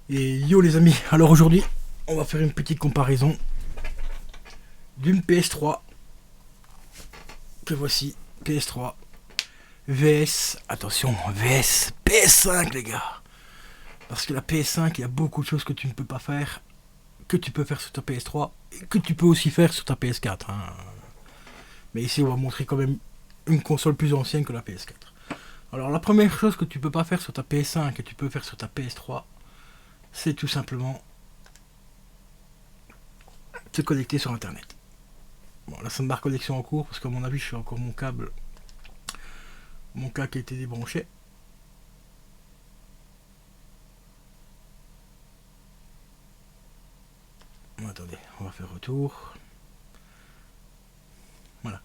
Et yo les amis, alors aujourd'hui on va faire une petite comparaison d'une PS3 que voici, PS3 VS, attention, VS PS5 les gars. Parce que la PS5, il y a beaucoup de choses que tu ne peux pas faire, que tu peux faire sur ta PS3 et que tu peux aussi faire sur ta PS4. Hein. Mais ici on va montrer quand même une console plus ancienne que la PS4. Alors la première chose que tu peux pas faire sur ta PS5 et tu peux faire sur ta PS3, c'est tout simplement se connecter sur internet. Bon là ça me marque connexion en cours parce qu'à mon avis je suis encore mon câble qui a été débranché. Bon, attendez, on va faire retour. Voilà.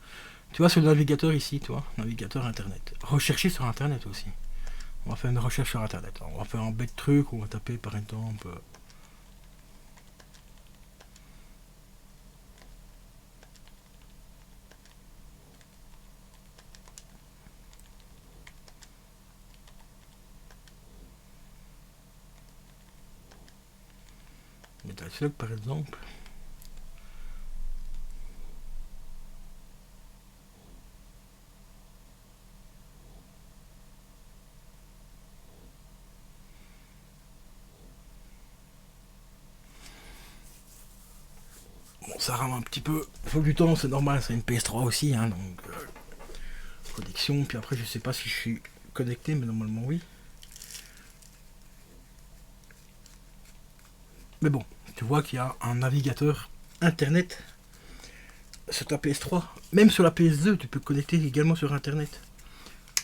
Tu vois sur le navigateur ici, toi, navigateur internet. Rechercher sur internet aussi. On va faire une recherche sur internet. On va faire un bête truc, on va taper par exemple. Metalslug par exemple. Bon, ça rame un petit peu. Il faut du temps, c'est normal, c'est une PS3 aussi, hein, donc connexion. Puis après, je sais pas si je suis connecté, mais normalement oui. Mais bon, tu vois qu'il y a un navigateur internet sur ta PS3. Même sur la PS2, tu peux connecter également sur internet.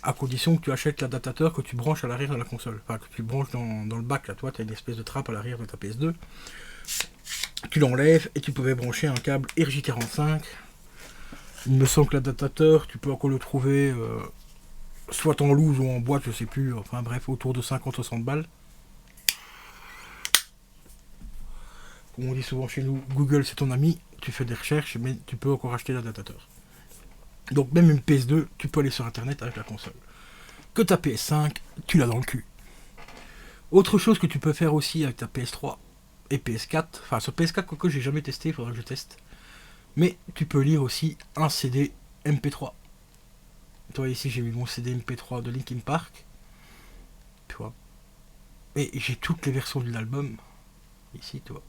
À condition que tu achètes l'adaptateur que tu branches à l'arrière de la console. Enfin, que tu branches dans le bac, là, toi, tu as une espèce de trappe à l'arrière de ta PS2. Tu l'enlèves et tu pouvais brancher un câble RJ45. Il me semble que l'adaptateur, tu peux encore le trouver soit en loose ou en boîte, je sais plus. Enfin bref, autour de 50-60 balles. Comme on dit souvent chez nous, Google c'est ton ami. Tu fais des recherches, mais tu peux encore acheter l'adaptateur. Donc même une PS2, tu peux aller sur internet avec la console. Que ta PS5, tu l'as dans le cul. Autre chose que tu peux faire aussi avec ta PS3 et PS4, enfin sur PS4 que j'ai jamais testé, il faudra que je teste. Mais tu peux lire aussi un CD MP3. Tu vois ici j'ai mis mon CD MP3 de Linkin Park. Tu vois. Et j'ai toutes les versions de l'album. Ici, tu vois.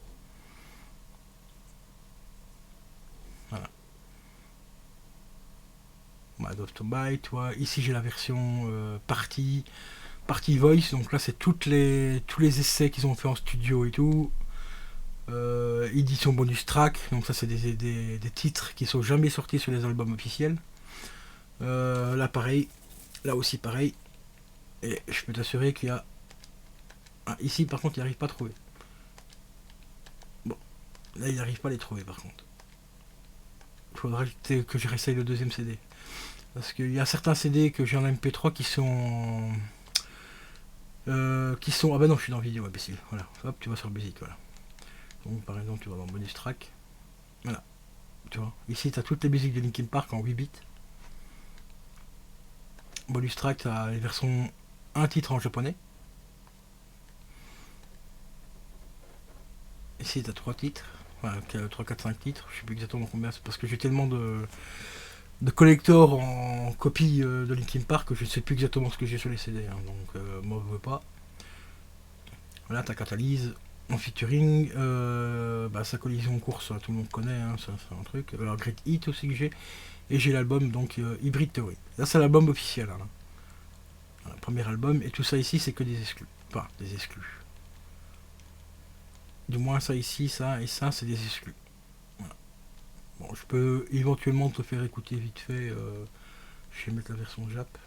Voilà. Mad of to Buy, tu vois. Ici j'ai la version Party Voice. Donc là c'est tous les essais qu'ils ont fait en studio et tout. Édition bonus track, donc ça c'est des titres qui sont jamais sortis sur les albums officiels. Là pareil, là aussi pareil, et je peux t'assurer qu'il y a ici par contre il n'arrive pas à trouver. Bon, là il n'arrive pas à les trouver par contre. Il faudra que je réessaye le deuxième CD, parce qu'il y a certains CD que j'ai en MP3 qui sont ah bah non je suis dans vidéo imbécile, voilà, hop tu vas sur musique, voilà. Donc par exemple tu vas dans bonus track, voilà, tu vois, ici tu as toutes les musiques de Linkin Park en 8 bits. Bonus track, tu as les versions un titre en japonais. Ici tu as 3 titres, voilà, 3, 4, 5 titres, je sais plus exactement combien, c'est parce que j'ai tellement de collectors en copie de Linkin Park que je ne sais plus exactement ce que j'ai sur les CD, hein, donc moi je veux pas. Voilà, ta Catalyse en featuring, sa collision en course, tout le monde connaît, hein, ça, c'est un truc. Alors Great Hit aussi que j'ai, et j'ai l'album donc Hybrid Theory. Là c'est l'album officiel, hein, voilà, premier album, et tout ça ici c'est que des exclus, enfin des exclus. Du moins ça ici, ça et ça c'est des exclus. Voilà. Bon, je peux éventuellement te faire écouter vite fait, je vais mettre la version Jap.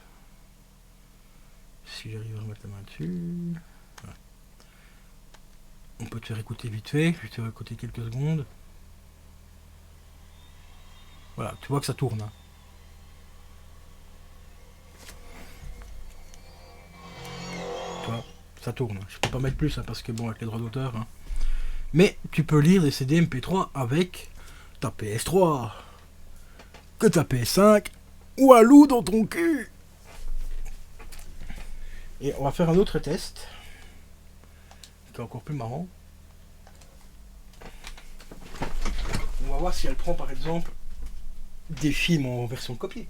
Si j'arrive à remettre la main dessus. Voilà. On peut te faire écouter vite fait, je vais te faire écouter quelques secondes. Voilà, tu vois que ça tourne. Hein. Tu vois, ça tourne. Je peux pas mettre plus hein, parce que bon, avec les droits d'auteur. Hein. Mais tu peux lire des CD MP3 avec ta PS3, que ta PS5 ou un loup dans ton cul. Et on va faire un autre test, qui est encore plus marrant. On va voir si elle prend par exemple des films en version copiée.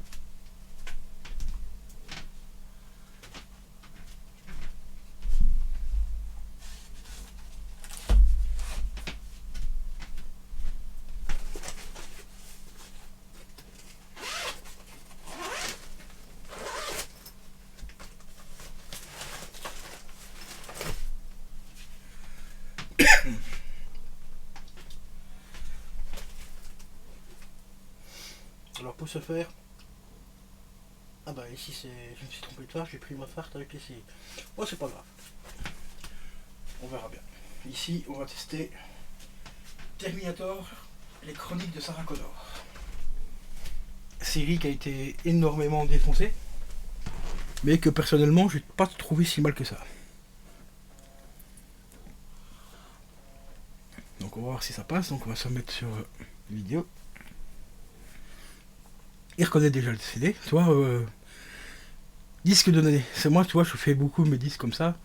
Alors pour ce faire, ah bah ici c'est, je me suis trompé de phare, j'ai pris ma farte avec ici. Oh c'est pas grave, on verra bien. Ici on va tester Terminator, les chroniques de Sarah Connor. Série qui a été énormément défoncée, mais que personnellement j'ai pas trouvé si mal que ça. Donc on va voir si ça passe, donc on va se remettre sur vidéo. Il reconnaît déjà le CD, tu vois, disque de données. C'est moi, tu vois, je fais beaucoup mes disques comme ça,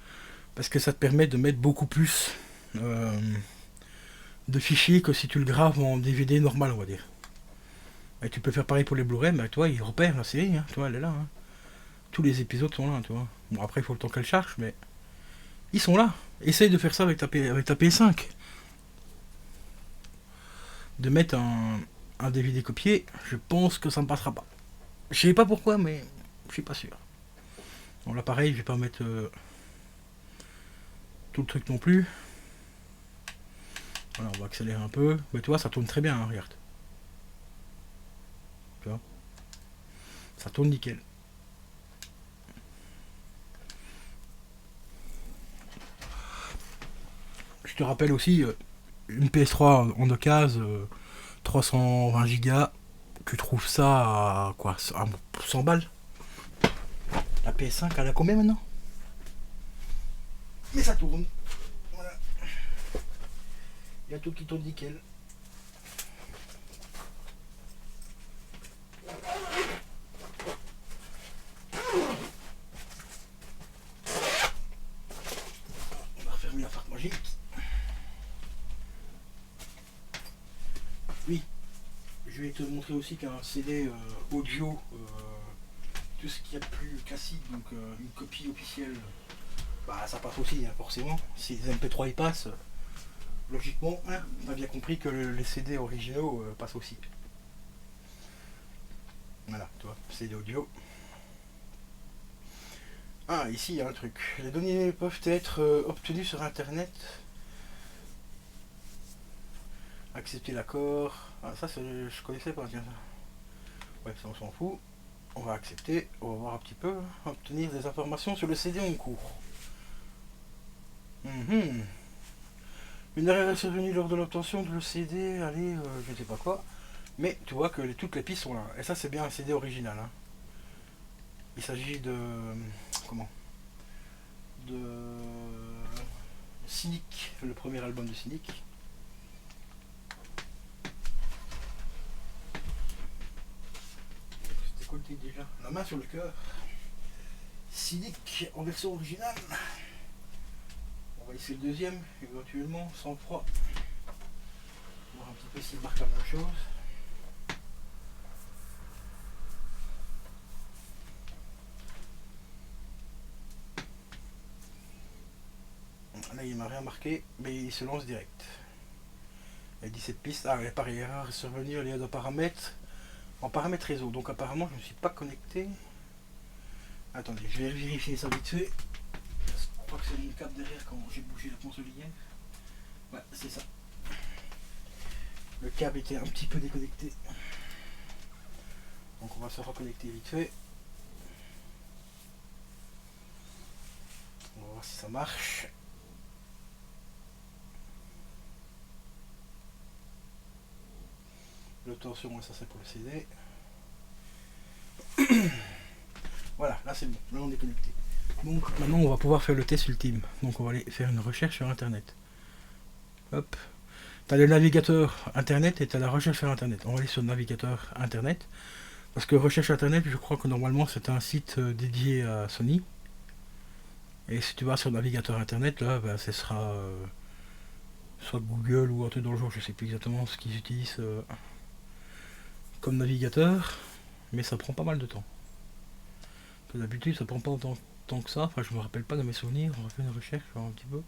parce que ça te permet de mettre beaucoup plus de fichiers que si tu le graves en DVD normal, on va dire. Et tu peux faire pareil pour les Blu-ray, mais toi, il repère la série, hein, tu vois, elle est là. Hein. Tous les épisodes sont là, tu vois. Bon, après, il faut le temps qu'elle charge, mais ils sont là. Essaye de faire ça avec ta PS5. De mettre un DVD copié, je pense que ça ne passera pas. Je sais pas pourquoi, mais je suis pas sûr. Bon, là, pareil, je vais pas mettre tout le truc non plus. Voilà, on va accélérer un peu. Mais tu vois, ça tourne très bien, hein, regarde. Tu vois, ça tourne nickel. Je te rappelle aussi, une PS3 en occasion, 320 Go, tu trouves ça à quoi, à 100 balles. La PS5, elle a combien maintenant? Mais ça tourne. Voilà. Il y a tout qui tourne nickel. On va refermer la farce magique. Oui, je vais te montrer aussi qu'un CD audio, tout ce qu'il y a de plus classique, donc une copie officielle, bah ça passe aussi, hein, forcément. Si les MP3 y passent, logiquement, hein, on a bien compris que les CD originaux passent aussi. Voilà, tu vois, CD audio. Ah, ici il y a un truc. Les données peuvent être obtenues sur internet. Accepter l'accord. Ah, ça, je connaissais pas, tiens. Ouais, ça on s'en fout. On va accepter. On va voir un petit peu. Obtenir des informations sur le CD en cours. Une erreur est survenue lors de l'obtention de le CD. Allez, je ne sais pas quoi. Mais tu vois que toutes les pistes sont là. Et ça, c'est bien un CD original. Hein. Il s'agit de. Comment? De. Cynic, le premier album de Cynic. C'était quoi le titre déjà? La main sur le cœur. Cynic en version originale. On va essayer le deuxième, éventuellement, sans froid. Voir un petit peu s'il marque la même chose. Là, il m'a rien marqué, mais il se lance direct. Il y a 17 pistes. Ah, pareil, erreur est survenue, il y a de paramètres. En paramètres réseau. Donc apparemment, je ne me suis pas connecté. Attendez, je vais vérifier ça vite fait. Je crois que c'est mon câble derrière quand j'ai bougé la console hier. Ouais, c'est ça. Le câble était un petit peu déconnecté. Donc on va se reconnecter vite fait. On va voir si ça marche. L'obtention, ça c'est pour le CD. Voilà, là c'est bon, là on est connecté. Donc maintenant on va pouvoir faire le test ultime. Donc on va aller faire une recherche sur internet. Hop. T'as le navigateur internet et t'as la recherche sur internet. On va aller sur le navigateur internet. Parce que recherche internet, je crois que normalement c'est un site dédié à Sony. Et si tu vas sur le navigateur internet, là, bah, ce sera soit Google ou un truc dans le genre, je sais plus exactement ce qu'ils utilisent comme navigateur, mais ça prend pas mal de temps. D'habitude, ça prend pas autant de temps que ça. Enfin, je me rappelle pas de mes souvenirs. On va faire une recherche, voir un petit peu.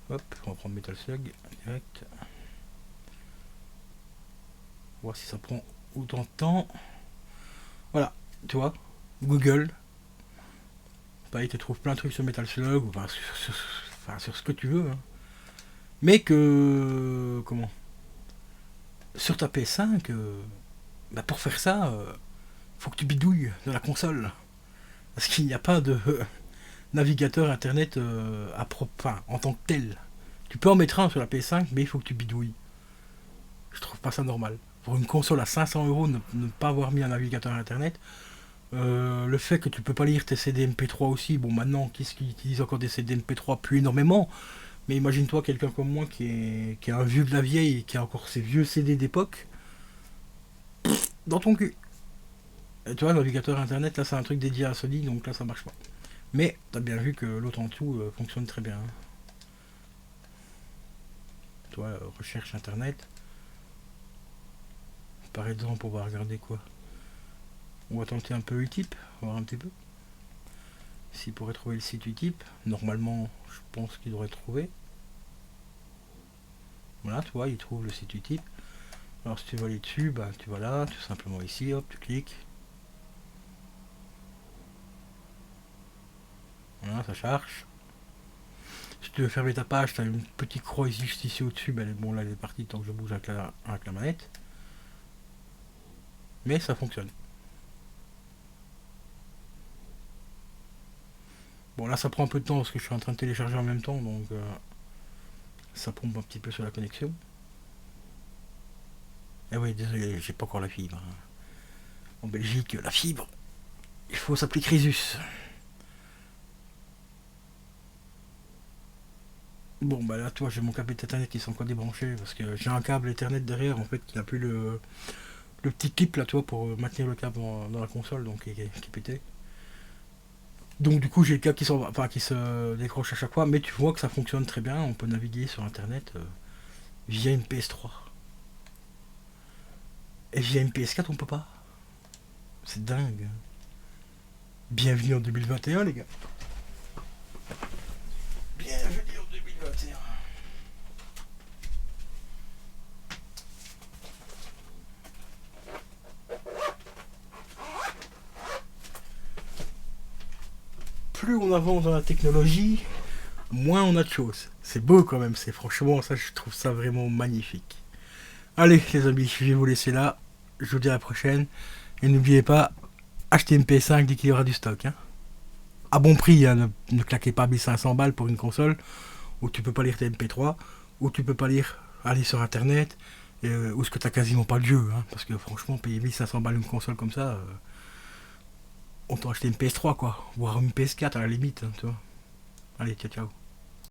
Hop, on va prendre Metal Slug direct. Voir si ça prend autant de temps. Voilà, tu vois, Google. Pareil, tu trouves plein de trucs sur Metal Slug, ou enfin, sur ce que tu veux. Hein. Mais que. Comment sur ta PS5, bah pour faire ça, faut que tu bidouilles de la console. Parce qu'il n'y a pas de navigateur internet en tant que tel. Tu peux en mettre un sur la PS5, mais il faut que tu bidouilles. Je trouve pas ça normal. Pour une console à 500 €, ne pas avoir mis un navigateur internet. Le fait que tu peux pas lire tes CD MP3 aussi, bon maintenant, qu'est-ce qui utilise encore des CD MP3 plus énormément, mais imagine-toi quelqu'un comme moi qui est un vieux de la vieille et qui a encore ces vieux CD d'époque dans ton cul. Et tu vois, le navigateur internet, là c'est un truc dédié à Sony, donc là ça marche pas. Mais t'as bien vu que l'autre en tout fonctionne très bien. Tu vois, recherche internet. Par exemple, on va regarder quoi. On va tenter un peu Utip, voir un petit peu. S'il pourrait trouver le site Utip, normalement je pense qu'il devrait trouver. Voilà, tu vois, il trouve le site Utip. Alors si tu veux aller dessus, bah tu vas là, tout simplement ici, hop, tu cliques. Voilà, ça charge. Si tu veux fermer ta page, tu as une petite croix juste ici au-dessus. Ben, bon, là, elle est partie tant que je bouge avec la manette. Mais ça fonctionne. Bon, là, ça prend un peu de temps parce que je suis en train de télécharger en même temps. Donc, ça pompe un petit peu sur la connexion. Eh oui, désolé, j'ai pas encore la fibre. En Belgique, la fibre, il faut s'appeler Crisus. Bon, bah là, toi, j'ai mon câble Ethernet qui sont encore débranchés parce que j'ai un câble Ethernet derrière en fait qui n'a plus le petit clip là, tu vois, pour maintenir le câble dans la console, donc qui est pété. Donc du coup, j'ai le câble qui se décroche à chaque fois, mais tu vois que ça fonctionne très bien. On peut naviguer sur Internet via une PS3. Et via une PS4, on peut pas. C'est dingue. Bienvenue en 2021, les gars. Bienvenue en 2021. Plus on avance dans la technologie, moins on a de choses. C'est beau quand même, c'est franchement ça, je trouve ça vraiment magnifique. Allez les amis, je vais vous laisser là. Je vous dis à la prochaine. Et n'oubliez pas, achetez une PS5 dès qu'il y aura du stock. Hein. À bon prix, hein, ne claquez pas 1500 balles pour une console où tu peux pas lire tes MP3, où tu peux pas aller sur internet, où ce que t'as quasiment pas de jeu. Hein, parce que franchement, payer 1500 balles une console comme ça, on t'a acheté une PS3 quoi, voire une PS4 à la limite. Hein, tu vois. Allez, ciao ciao.